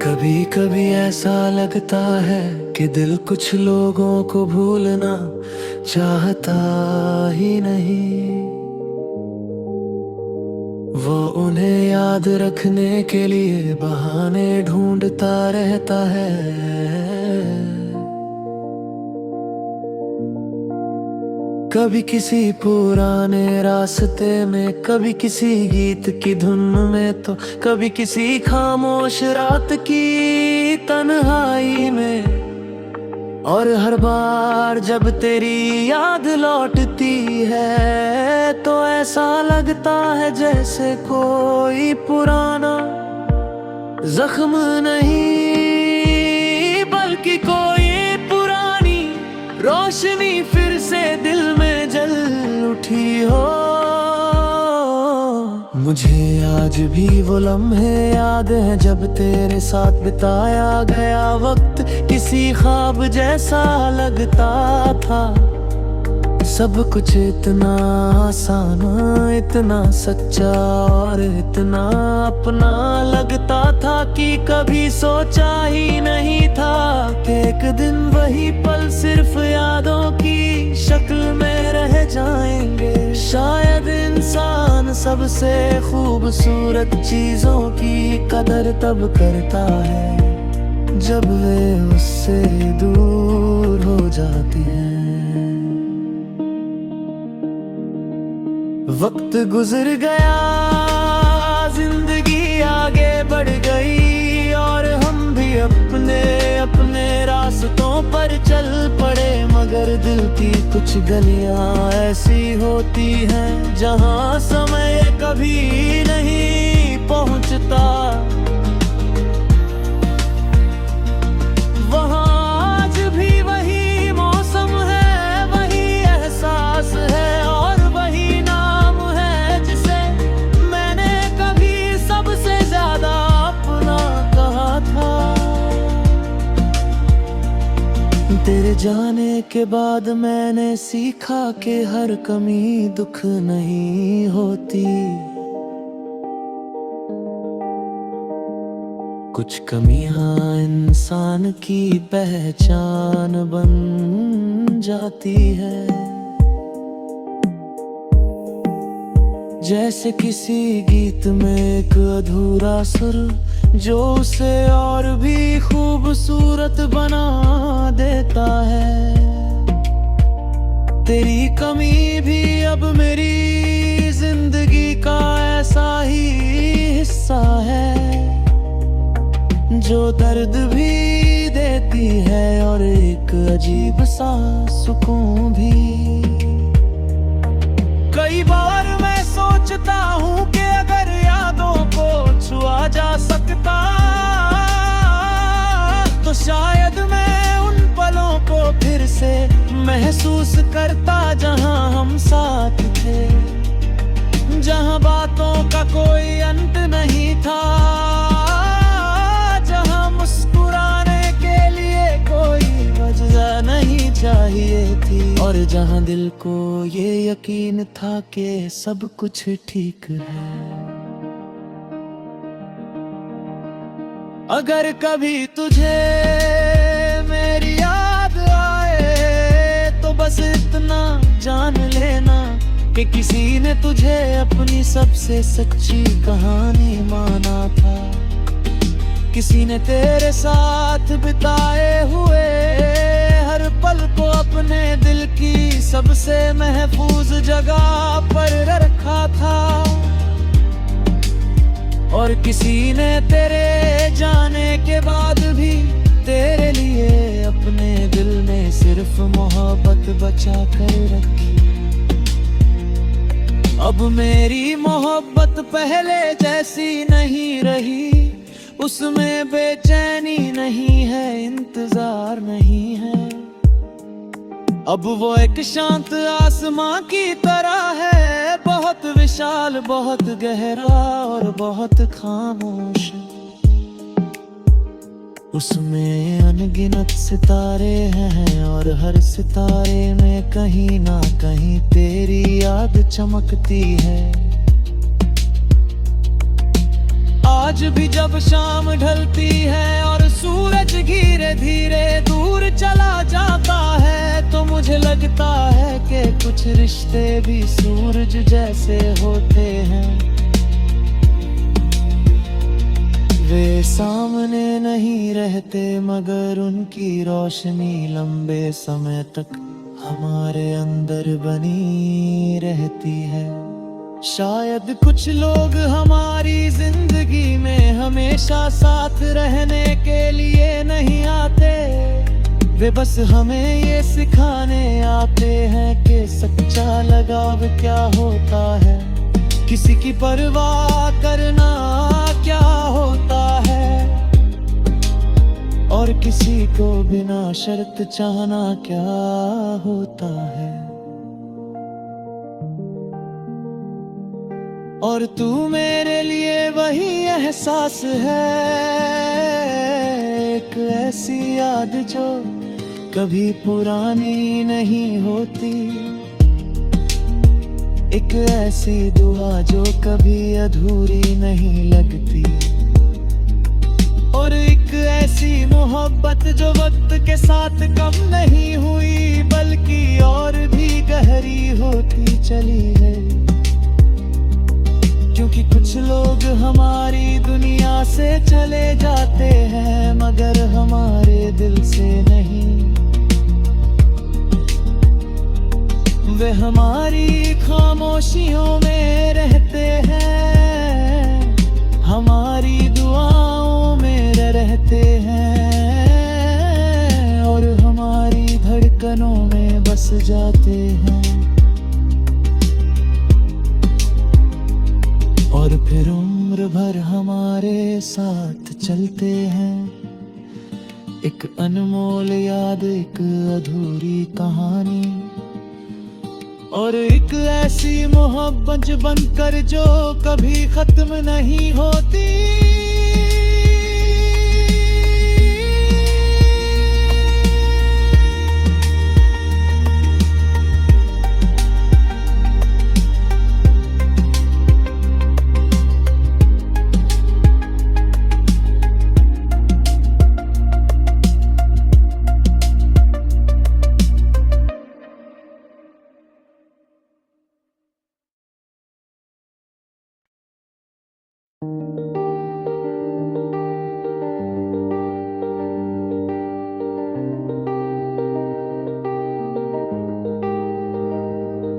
कभी कभी ऐसा लगता है कि दिल कुछ लोगों को भूलना चाहता ही नहीं। वो उन्हें याद रखने के लिए बहाने ढूंढता रहता है। कभी किसी पुराने रास्ते में, कभी किसी गीत की धुन में, तो कभी किसी खामोश रात की तन्हाई में। और हर बार जब तेरी याद लौटती है तो ऐसा लगता है जैसे कोई पुराना जख्म नहीं, बल्कि कोई पुरानी रोशनी फिर से दिल में जल उठी हो। मुझे आज भी वो लम्हे याद हैं जब तेरे साथ बिताया गया वक्त किसी ख्वाब जैसा लगता था। सब कुछ इतना आसान, इतना सच्चा और इतना अपना लगता था कि कभी सोचा ही नहीं था कि एक दिन वही पल सिर्फ यादों की शक्ल में रह जाएंगे। शायद इंसान सबसे खूबसूरत चीजों की कदर तब करता है जब वे उससे दूर हो जाती हैं। वक्त गुजर गया, जिंदगी आगे बढ़ गई और हम भी अपने अपने रास्तों पर चल पड़े। मगर दिल की कुछ गलियां ऐसी होती हैं जहां समय कभी नहीं पहुंचता। वहां आज भी वही मौसम है, वही एहसास है और वही नाम है जिसे मैंने कभी सबसे ज्यादा अपना कहा था। तेरे जाने के बाद मैंने सीखा कि हर कमी दुख नहीं होती। कुछ कमियां इंसान की पहचान बन जाती है। जैसे किसी गीत में एक अधूरा सुर जो उसे और भी खूबसूरत बना देता है। तेरी कमी भी अब मेरी जिंदगी का ऐसा ही हिस्सा है जो दर्द भी देती है और एक अजीब सा सुकून भी। कई बार मैं सोचता हूँ कि अगर यादों को छुआ जा सकता तो शायद मैं उन पलों को फिर से महसूस करता जहां हम साथ थे, जहां बातों का कोई अंत नहीं था, जहां मुस्कुराने के लिए कोई वजह नहीं चाहिए थी और जहां दिल को ये यकीन था कि सब कुछ ठीक है। अगर कभी तुझे मेरी याद आए तो बस इतना जान लेना कि किसी ने तुझे अपनी सबसे सच्ची कहानी माना था। किसी ने तेरे साथ बिताए हुए हर पल को अपने दिल की सबसे महफूज जगह पर रखा था। और किसी ने तेरे जाने के बाद भी तेरे लिए अपने दिल में सिर्फ मोहब्बत बचा कर रखी। अब मेरी मोहब्बत पहले जैसी नहीं रही, उसमें बेचैनी नहीं है, इंतजार नहीं है। अब वो एक शांत आसमां की तरह है, बहुत विशाल, बहुत गहरा और बहुत खामोश। उसमें अनगिनत सितारे हैं और हर सितारे में कहीं ना कहीं तेरी याद चमकती है। आज भी जब शाम ढलती है और सूरज धीरे धीरे दूर चला जाता है, तो मुझे लगता है कि कुछ रिश्ते भी सूरज जैसे होते हैं। वे सामने नहीं रहते मगर उनकी रोशनी लंबे समय तक हमारे अंदर बनी रहती है। शायद कुछ लोग हमारी जिंदगी में हमेशा साथ रहने के लिए नहीं आते, वे बस हमें ये सिखाने आते हैं कि सच्चा लगाव क्या होता है, किसी की परवाह करना क्या होता है, और किसी को बिना शर्त चाहना क्या होता है। और तू मेरे लिए वही एहसास है, एक ऐसी याद जो कभी पुरानी नहीं होती, एक ऐसी दुआ जो कभी अधूरी नहीं लगती, और एक ऐसी मोहब्बत जो वक्त के साथ कम नहीं हुई बल्कि और भी गहरी होती चली है। क्योंकि कुछ लोग हमारी दुनिया से चले जाते हैं मगर हमारे दिल से नहीं, वे हमारी खामोशियों में रहते हैं, हमारी दुआओं में रहते हैं, और हमारी धड़कनों में बस जाते हैं। और फिर उम्र भर हमारे साथ चलते हैं, एक अनमोल याद, एक अधूरी कहानी, और एक ऐसी मोहब्बत बनकर जो कभी खत्म नहीं होती।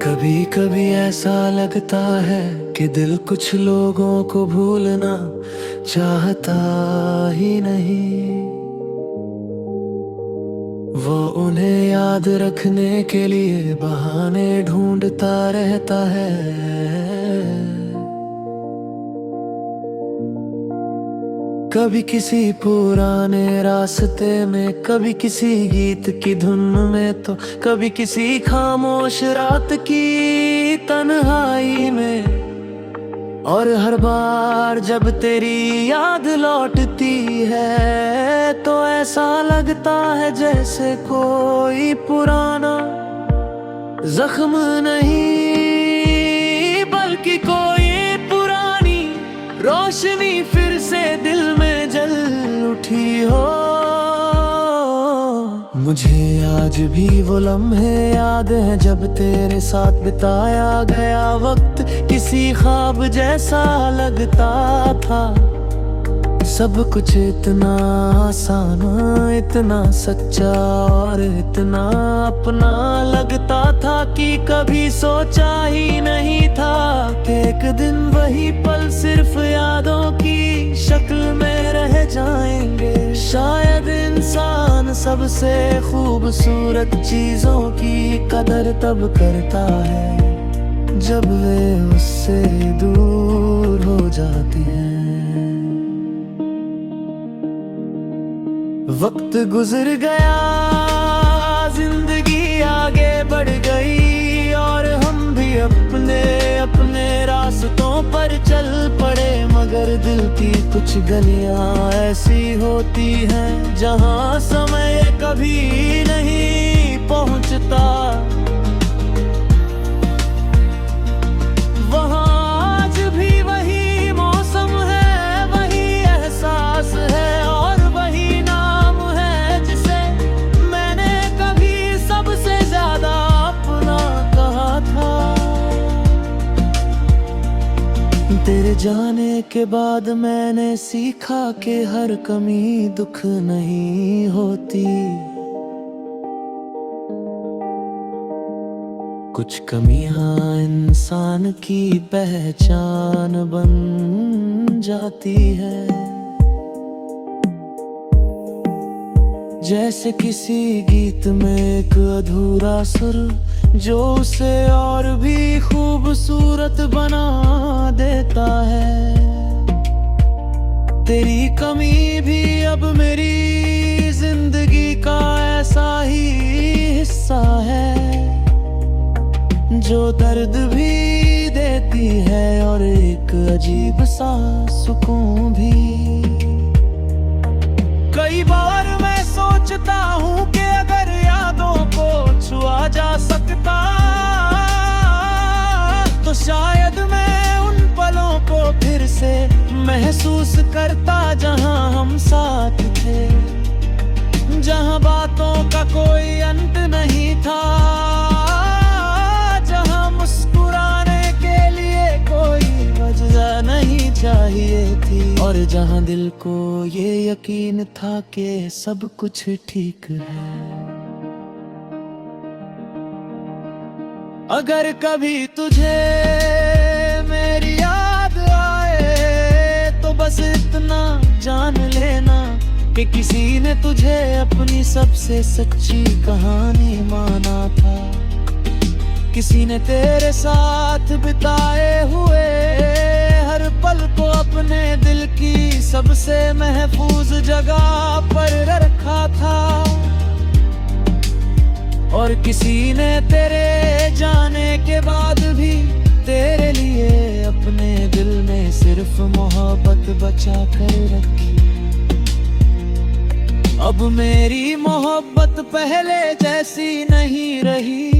कभी कभी ऐसा लगता है कि दिल कुछ लोगों को भूलना चाहता ही नहीं, वो उन्हें याद रखने के लिए बहाने ढूंढता रहता है। कभी किसी पुराने रास्ते में, कभी किसी गीत की धुन में, तो कभी किसी खामोश रात की तन्हाई में। और हर बार जब तेरी याद लौटती है तो ऐसा लगता है जैसे कोई पुराना जख्म नहीं बल्कि कोई पुरानी रोशनी फिर से दिल में जल उठी हो। मुझे आज भी वो लम्हे याद हैं जब तेरे साथ बिताया गया वक्त किसी ख्वाब जैसा लगता था। सब कुछ इतना आसान, इतना सच्चा और इतना अपना लगता था कि कभी सोचा ही नहीं था कि एक दिन वही पल सिर्फ यादों की शक्ल में रह जाएंगे। शायद इंसान सबसे खूबसूरत चीजों की कदर तब करता है जब वे उससे दूर हो जाती हैं। वक्त गुजर गया, जिंदगी आगे बढ़ गई और हम भी अपने अपने रास्तों पर चल पड़े। मगर दिल की कुछ गलियां ऐसी होती हैं जहां समय कभी नहीं जाने के बाद मैंने सीखा कि हर कमी दुख नहीं होती, कुछ कमियां इंसान की पहचान बन जाती है। जैसे किसी गीत में एक अधूरा सुर जो उसे और भी खूबसूरत बना देता है। तेरी कमी भी अब मेरी जिंदगी का ऐसा ही हिस्सा है, जो दर्द भी देती है और एक अजीब सा सुकून भी। कई बार मैं सोचता हूँ कि अगर यादों को छुआ जा सकता तो शायद मैं उन पलों को फिर से महसूस करता, जहाँ हम साथ थे, जहाँ बातों का कोई अंत नहीं था, जहाँ मुस्कुराने के लिए कोई वजह नहीं चाहिए थी, और जहाँ दिल को ये यकीन था कि सब कुछ ठीक है। अगर कभी तुझे मेरी याद आए तो बस इतना जान लेना कि किसी ने तुझे अपनी सबसे सच्ची कहानी माना था। किसी ने तेरे साथ बिताए हुए हर पल को अपने दिल की सबसे महफूज जगह पर रखा था, और किसी ने तेरे जाने के बाद भी तेरे लिए अपने दिल में सिर्फ मोहब्बत बचा कर रखी। अब मेरी मोहब्बत पहले जैसी नहीं रही,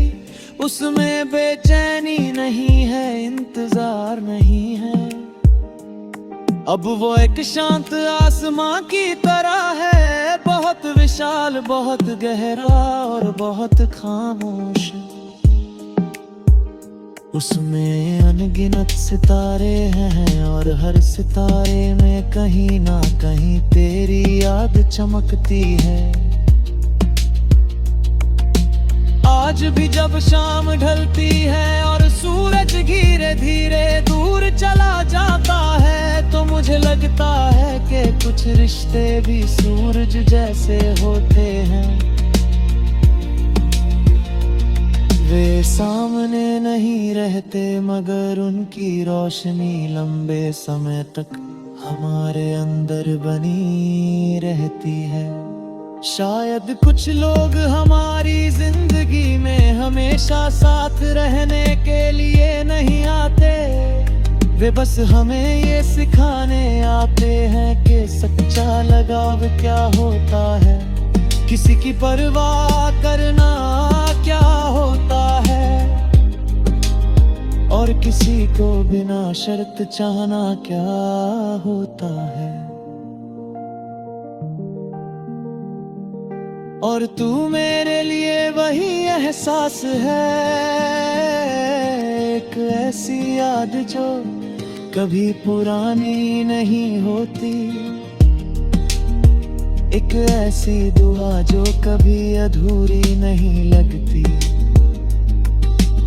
उसमें बेचैनी नहीं है, इंतजार नहीं है। अब वो एक शांत आसमां की तरह है, बहुत विशाल, बहुत गहरा और बहुत खामोश। उसमें अनगिनत सितारे हैं और हर सितारे में कहीं ना कहीं तेरी याद चमकती है। आज भी जब शाम ढलती है और सूरज धीरे धीरे दूर चला जाता है, तो मुझे लगता है कि कुछ रिश्ते भी सूरज जैसे होते हैं। वे सामने नहीं रहते मगर उनकी रोशनी लंबे समय तक हमारे अंदर बनी रहती है। शायद कुछ लोग हमारी जिंदगी में हमेशा साथ रहने के लिए नहीं आते, वे बस हमें ये सिखाने आते हैं कि सच्चा लगाव क्या होता है, किसी की परवाह करना क्या होता है, और किसी को बिना शर्त चाहना क्या होता है। और तू मेरे लिए वही एहसास है, एक ऐसी याद जो कभी पुरानी नहीं होती, एक ऐसी दुआ जो कभी अधूरी नहीं लगती,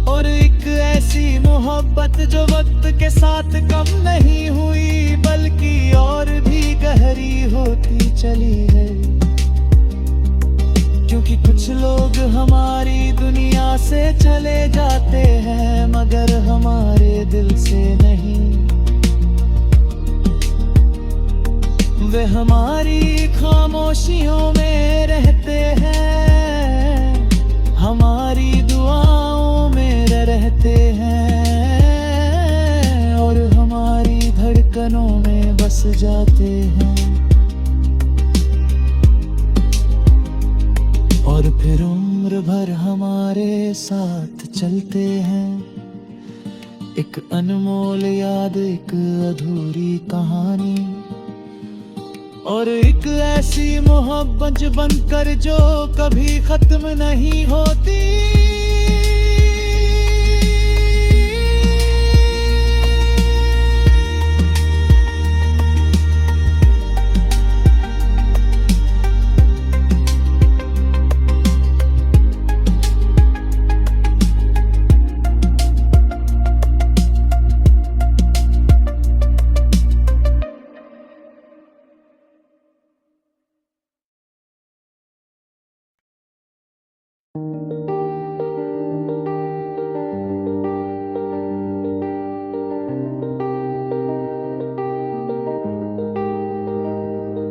और एक ऐसी मोहब्बत जो वक्त के साथ कम नहीं हुई बल्कि और भी गहरी होती चली है। क्योंकि कुछ लोग हमारी दुनिया से चले जाते हैं मगर हमारे दिल से नहीं, वे हमारी खामोशियों में रहते हैं, हमारी दुआओं में रहते हैं, और हमारी धड़कनों में बस जाते हैं। और फिर उम्र भर हमारे साथ चलते हैं, एक अनमोल याद, एक अधूरी कहानी, और एक ऐसी मोहब्बत बनकर जो कभी खत्म नहीं होती।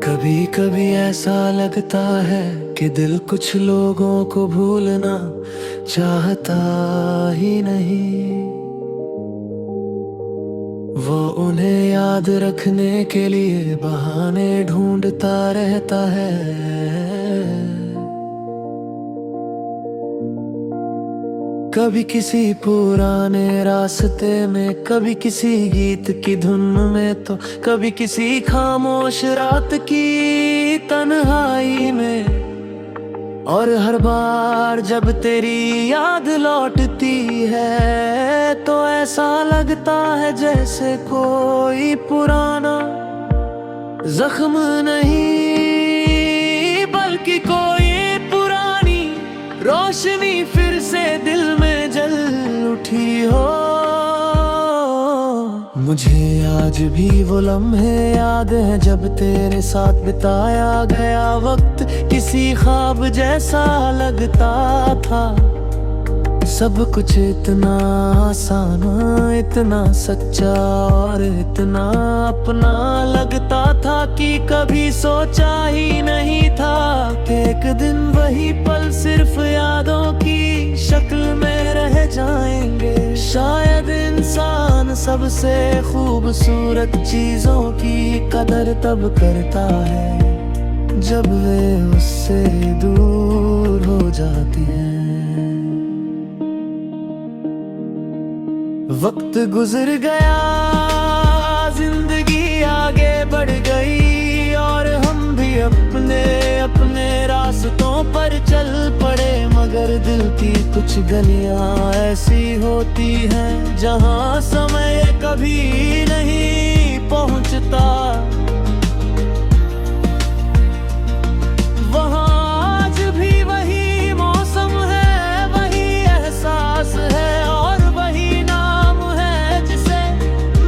कभी कभी ऐसा लगता है कि दिल कुछ लोगों को भूलना चाहता ही नहीं। वो उन्हें याद रखने के लिए बहाने ढूंढता रहता है। कभी किसी पुराने रास्ते में, कभी किसी गीत की धुन में, तो कभी किसी खामोश रात की तन्हाई में। और हर बार जब तेरी याद लौटती है तो ऐसा लगता है जैसे कोई पुराना जख्म नहीं बल्कि कोई पुरानी रोशनी फिर से दिल में जल उठी हो। मुझे आज भी वो लम्हे याद हैं जब तेरे साथ बिताया गया वक्त किसी ख्वाब जैसा लगता था। सब कुछ इतना आसान, इतना सच्चा और इतना अपना लगता था कि कभी सोचा ही नहीं था कि एक दिन वही पल सिर्फ यादों की शक्ल में रह जाएंगे। शायद इंसान सबसे खूबसूरत चीजों की कदर तब करता है जब वे उससे दूर हो जाती हैं। वक्त गुजर गया, जिंदगी आगे बढ़ गई और हम भी अपने अपने रास्तों पर चल पड़े। मगर दिल की कुछ गलियां ऐसी होती हैं जहां समय कभी नहीं पहुंचता। वहां आज भी वही मौसम है, वही एहसास है और वही नाम है जिसे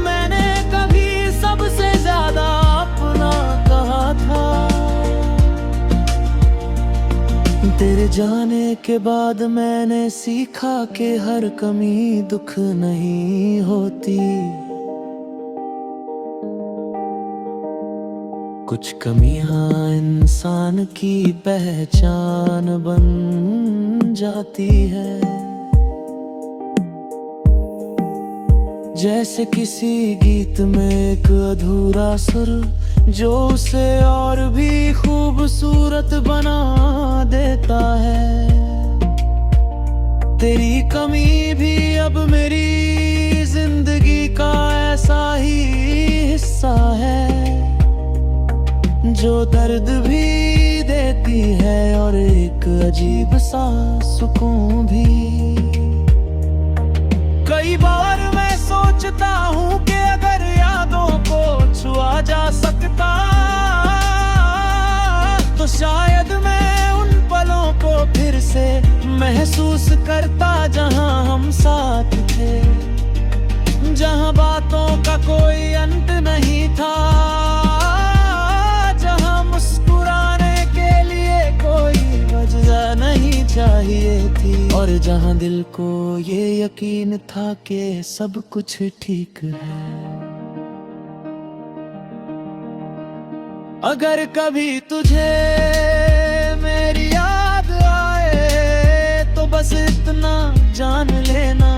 मैंने कभी सबसे ज्यादा अपना कहा था। तेरे जाने के बाद मैंने सीखा कि हर कमी दुख नहीं होती। कुछ कमियां इंसान की पहचान बन जाती है। जैसे किसी गीत में एक अधूरा सुर जो उसे और भी खूबसूरत बना देता है। तेरी कमी भी अब मेरी जिंदगी का ऐसा ही हिस्सा है जो दर्द भी देती है और एक अजीब सा सुकून भी। कई बार मैं सोचता हूँ कि अगर यादों को छुआ जा सकता तो शायद मैं उन पलों को फिर से महसूस करता जहां हम साथ थे, जहां बातों का कोई अंत नहीं था, जहां मुस्कुराने के लिए कोई वजह नहीं चाहिए थी और जहां दिल को ये यकीन था कि सब कुछ ठीक है। अगर कभी तुझे मेरी याद आए तो बस इतना जान लेना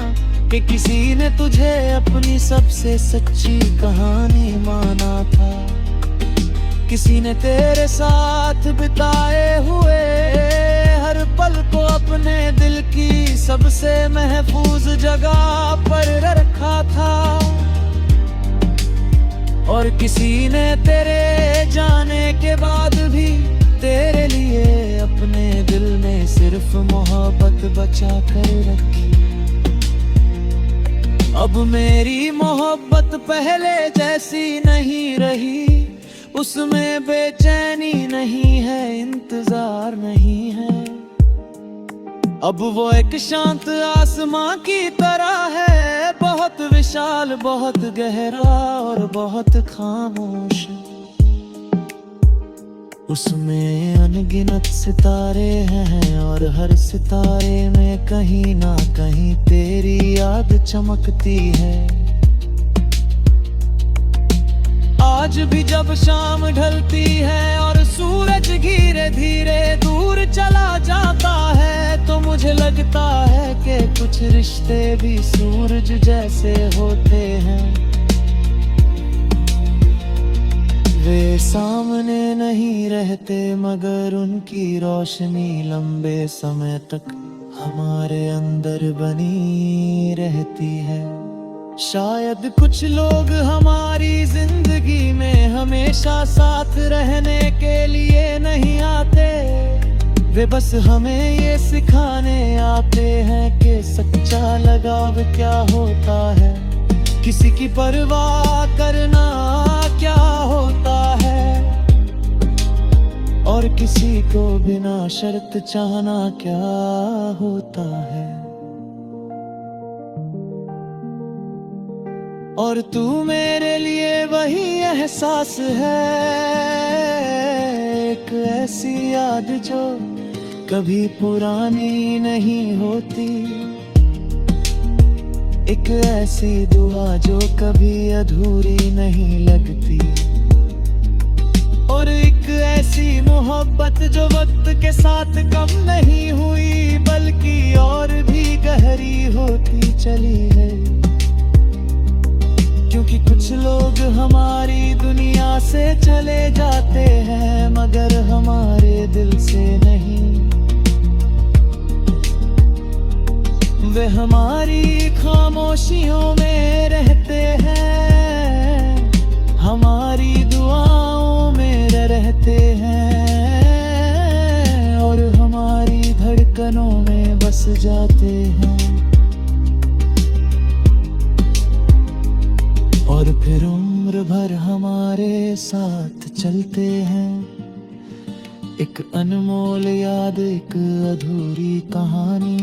कि किसी ने तुझे अपनी सबसे सच्ची कहानी माना था। किसी ने तेरे साथ बिताए हुए हर पल को अपने दिल की सबसे महफूज जगह पर रखा था। और किसी ने तेरे जाने के बाद भी तेरे लिए अपने दिल में सिर्फ मोहब्बत बचा कर रखी। अब मेरी मोहब्बत पहले जैसी नहीं रही, उसमें बेचैनी नहीं है, इंतजार नहीं है। अब वो एक शांत आसमां की तरह है, बहुत विशाल, बहुत गहरा और बहुत खामोश। उसमें अनगिनत सितारे हैं और हर सितारे में कहीं ना कहीं तेरी याद चमकती है। आज भी जब शाम ढलती है और सूरज धीरे धीरे दूर चला जाता है, तो मुझे लगता है कि कुछ रिश्ते भी सूरज जैसे होते हैं। वे सामने नहीं रहते मगर उनकी रोशनी लंबे समय तक हमारे अंदर बनी रहती है। शायद कुछ लोग हमारी जिंदगी में हमेशा साथ रहने के लिए नहीं आते, वे बस हमें ये सिखाने आते हैं कि सच्चा लगाव क्या होता है, किसी की परवाह करना क्या होता है, और किसी को बिना शर्त चाहना क्या होता है। और तू मेरे लिए वही एहसास है, एक ऐसी याद जो कभी पुरानी नहीं होती, एक ऐसी दुआ जो कभी अधूरी नहीं लगती, और एक ऐसी मोहब्बत जो वक्त के साथ कम नहीं हुई बल्कि और भी गहरी होती चली है। क्योंकि कुछ लोग हमारी दुनिया से चले जाते हैं मगर हमारे दिल से नहीं, वे हमारी खामोशियों में रहते हैं, हमारी दुआओं में रहते हैं, और हमारी धड़कनों में बस जाते हैं। और फिर उम्र भर हमारे साथ चलते हैं, एक अनमोल याद, एक अधूरी कहानी,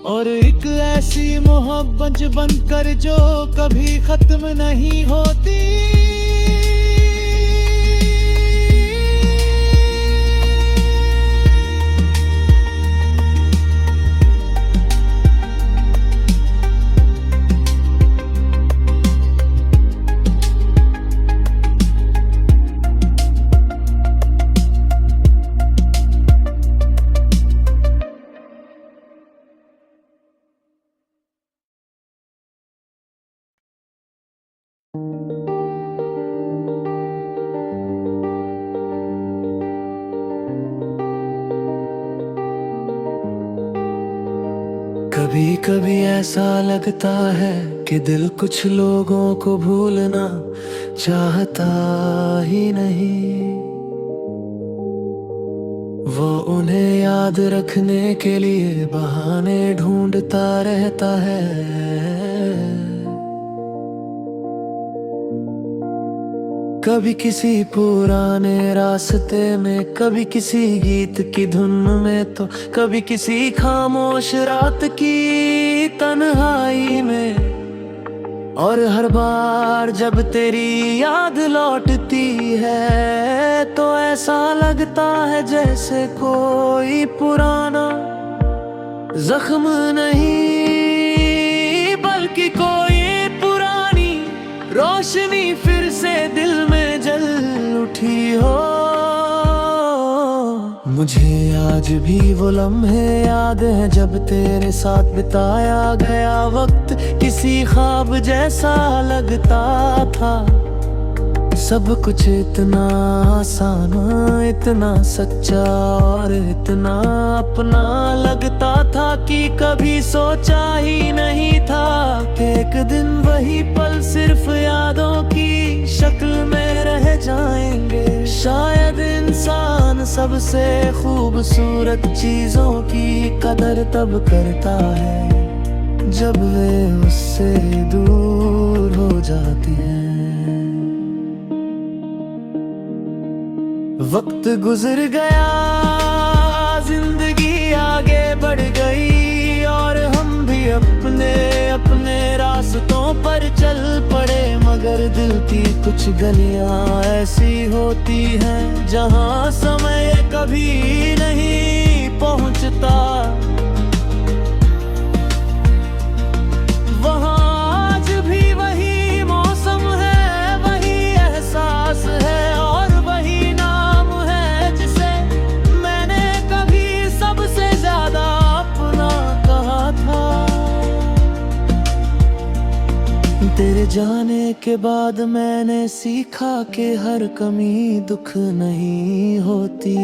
और एक ऐसी मोहब्बत बनकर जो कभी खत्म नहीं होती। कभी कभी ऐसा लगता है कि दिल कुछ लोगों को भूलना चाहता ही नहीं, वो उन्हें याद रखने के लिए बहाने ढूंढता रहता है। कभी किसी पुराने रास्ते में, कभी किसी गीत की धुन में, तो कभी किसी खामोश रात की तन्हाई में। और हर बार जब तेरी याद लौटती है तो ऐसा लगता है जैसे कोई पुराना जख्म नहीं बल्कि कोई पुरानी रोशनी फिर से दिल में जल उठी हो। मुझे आज भी वो लम्हे याद हैं जब तेरे साथ बिताया गया वक्त किसी ख्वाब जैसा लगता था। सब कुछ इतना आसान, इतना सच्चा और इतना अपना लगता था कि कभी सोचा ही नहीं था कि एक दिन वही पल सिर्फ यादों की शक्ल में रह जाएंगे। शायद इंसान सबसे खूबसूरत चीजों की कदर तब करता है जब वे उससे दूर हो जाती हैं। वक्त गुजर गया, जिंदगी आगे बढ़ गई और हम भी अपने अपने रास्तों पर चल पड़े, मगर मगर दिल की कुछ गलियां ऐसी होती हैं जहां समय कभी नहीं पहुंचता। वहां आज भी वही मौसम है, वही एहसास है और वही नाम है जिसे मैंने कभी सबसे ज्यादा अपना कहा था। तेरे जाने के बाद मैंने सीखा कि हर कमी दुख नहीं होती।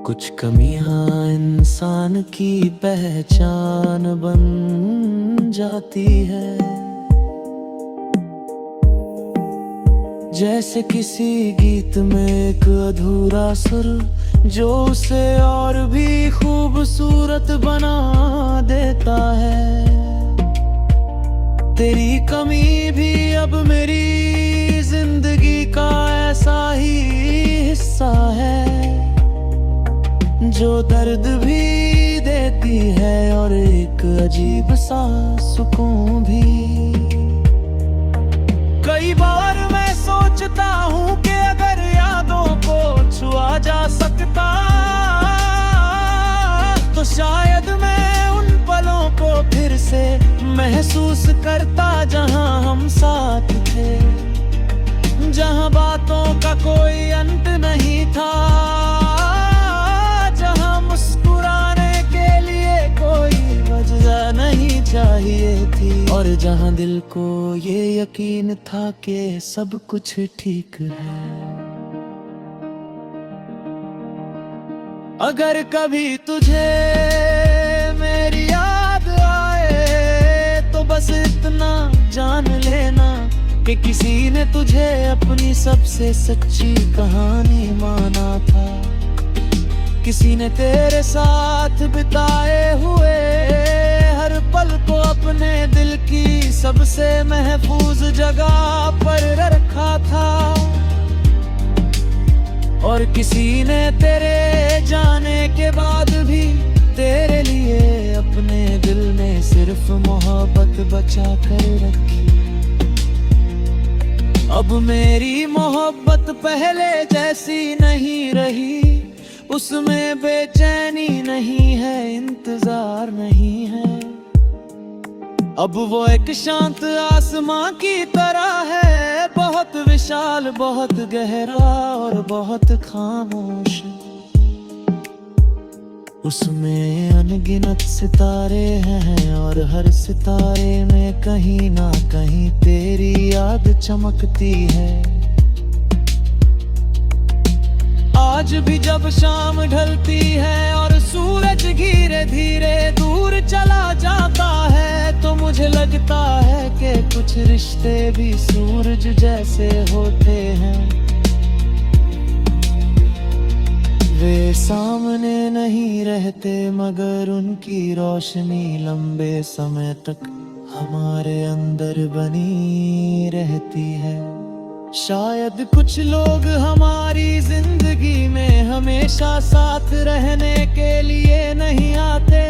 कुछ कमियां इंसान की पहचान बन जाती है। जैसे किसी गीत में एक अधूरा सुर जो उसे और भी खूबसूरत बना देता है। तेरी कमी भी अब मेरी जिंदगी का ऐसा ही हिस्सा है जो दर्द भी देती है और एक अजीब सा सुकून भी। कई बार मैं सोचता हूँ कि अगर यादों को छुआ जा सकता तो शायद मैं उन पलों को फिर से महसूस करता जहाँ हम साथ थे, जहाँ बातों का कोई अंत नहीं था, जहाँ मुस्कुराने के लिए कोई वजह नहीं चाहिए थी और जहाँ दिल को ये यकीन था कि सब कुछ ठीक है। अगर कभी तुझे मेरी याद आए तो बस इतना जान लेना कि किसी ने तुझे अपनी सबसे सच्ची कहानी माना था। किसी ने तेरे साथ बिताए हुए हर पल को अपने दिल की सबसे महफूज जगह पर रखा था और किसी ने तेरे जाने के बाद भी तेरे लिए अपने दिल में सिर्फ मोहब्बत बचा कर रखी। अब मेरी मोहब्बत पहले जैसी नहीं रही, उसमें बेचैनी नहीं है, इंतजार नहीं है। अब वो एक शांत आसमां की तरह है, बहुत विशाल, बहुत गहरा और बहुत खामोश। उसमें अनगिनत सितारे हैं और हर सितारे में कहीं ना कहीं तेरी याद चमकती है। आज भी जब शाम ढलती है और सूरज धीरे धीरे दूर चला जाता है तो मुझे लगता है कि कुछ रिश्ते भी सूरज जैसे होते हैं। वे सामने नहीं रहते मगर उनकी रोशनी लंबे समय तक हमारे अंदर बनी रहती है। शायद कुछ लोग हमारी जिंदगी में हमेशा साथ रहने के लिए नहीं आते,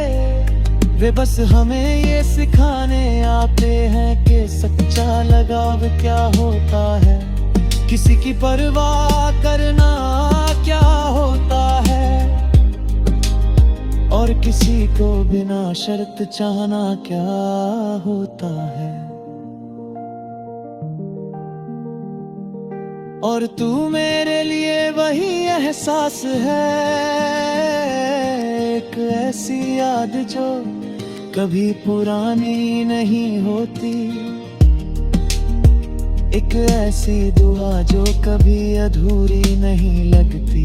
वे बस हमें ये सिखाने आते हैं कि सच्चा लगाव क्या होता है, किसी की परवाह करना क्या होता है और किसी को बिना शर्त चाहना क्या होता है। और तू मेरे लिए वही एहसास है, एक ऐसी याद जो कभी पुरानी नहीं होती, एक ऐसी दुआ जो कभी अधूरी नहीं लगती।